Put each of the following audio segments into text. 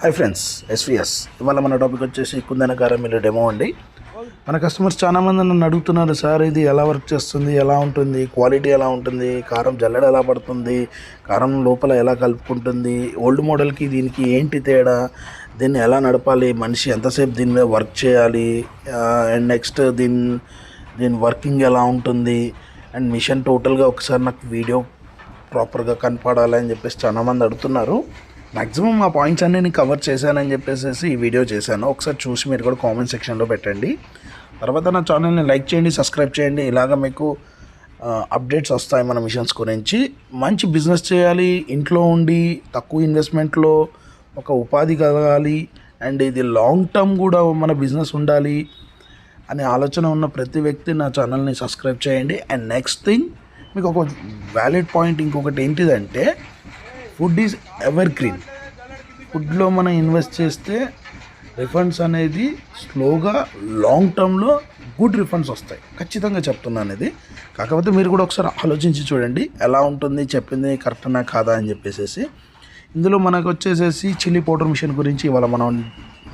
Hi friends, SVS. ఇవాళ మన topic వచ్చేసి కుందన కారం మిల్లు డెమో అండి. మన కస్టమర్స్ చాలామంది నన్ను అడుగుతున్నారు, సార్ ఇది ఎలా వర్క్ చేస్తుంది, ఎలా ఉంటుంది, క్వాలిటీ ఎలా ఉంటుంది, కారం జల్లెడ ఎలా పడుతుంది, కారం లోపల ఎలా కలుపుకుంటుంది, ఓల్డ్ మోడల్కి దీనికి ఏంటి తేడా, దీన్ని ఎలా నడపాలి, మనిషి ఎంతసేపు దీని మీద వర్క్ చేయాలి, అండ్ నెక్స్ట్ దీని వర్కింగ్ ఎలా ఉంటుంది, అండ్ మిషన్ టోటల్గా ఒకసారి నాకు వీడియో ప్రాపర్గా కనపడాలి అని చెప్పేసి చాలామంది అడుగుతున్నారు. మ్యాక్సిమం ఆ పాయింట్స్ అన్నీ నేను కవర్ చేశానని చెప్పేసి ఈ వీడియో చేశాను. ఒకసారి చూసి మీరు కూడా కామెంట్ సెక్షన్లో పెట్టండి. తర్వాత నా ఛానల్ని లైక్ చేయండి, సబ్స్క్రైబ్ చేయండి. ఇలాగ మీకు అప్డేట్స్ వస్తాయి మన మిషన్స్ గురించి. మంచి బిజినెస్ చేయాలి, ఇంట్లో ఉండి తక్కువ ఇన్వెస్ట్మెంట్లో ఒక ఉపాధి కలగాలి, అండ్ ఇది లాంగ్ టర్మ్ కూడా మన బిజినెస్ ఉండాలి అనే ఆలోచన ఉన్న ప్రతి వ్యక్తి నా ఛానల్ని సబ్స్క్రైబ్ చేయండి. అండ్ నెక్స్ట్ థింగ్, మీకు ఒక వ్యాలిడ్ పాయింట్ ఇంకొకటి ఏంటిదంటే, ఫుడ్ ఈజ్ ఎవర్ గ్రీన్. ఫుడ్లో మనం ఇన్వెస్ట్ చేస్తే రిఫండ్స్ అనేది స్లోగా లాంగ్ టర్మ్లో గుడ్ రిఫండ్స్ వస్తాయి, ఖచ్చితంగా చెప్తున్నాను ఇది. కాకపోతే మీరు కూడా ఒకసారి ఆలోచించి చూడండి ఎలా ఉంటుంది, చెప్పింది కరెక్టనా కాదా అని చెప్పేసి. ఇందులో మనకు వచ్చేసేసి చిల్లీ పౌడర్ మిషన్ గురించి ఇవాళ మనం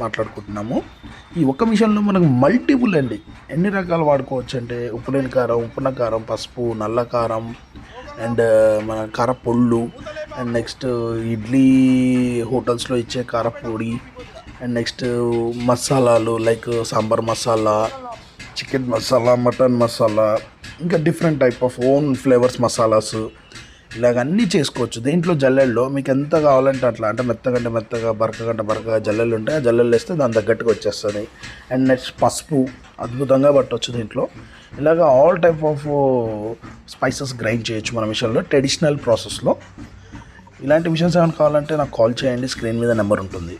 మాట్లాడుకుంటున్నాము. ఈ ఒక్క మిషన్లో మనకు మల్టిపుల్ అండి, ఎన్ని రకాలు వాడుకోవచ్చు అంటే ఉప్పులేని కారం, ఉప్పున కారం, పసుపు, నల్ల కారం, అండ్ మన కారపొళ్ళు, అండ్ నెక్స్ట్ ఇడ్లీ హోటల్స్లో ఇచ్చే కారపొడి, అండ్ నెక్స్ట్ మసాలాలు లైక్ సాంబార్ మసాలా, చికెన్ మసాలా, మటన్ మసాలా, ఇంకా different type of own flavours masalas, ఇలాగ అన్నీ చేసుకోవచ్చు. దీంట్లో జల్లెల్లో మీకు ఎంత కావాలంటే అట్లా, అంటే మెత్తగంటే మెత్తగా, బరకగంటే బరకగా జల్లెలు ఉంటాయి. ఆ జల్లెలు వేస్తే దాని తగ్గట్టుగా వచ్చేస్తుంది. అండ్ నెక్స్ట్ పసుపు అద్భుతంగా పట్టవచ్చు దీంట్లో. ఇలాగ all type of spices grind చేయొచ్చు మన మిషన్లో, ట్రెడిషనల్ ప్రాసెస్లో. ఇలాంటి మిషన్స్ ఏమైనా కావాలంటే నాకు కాల్ చేయండి, స్క్రీన్ మీద నెంబర్ ఉంటుంది.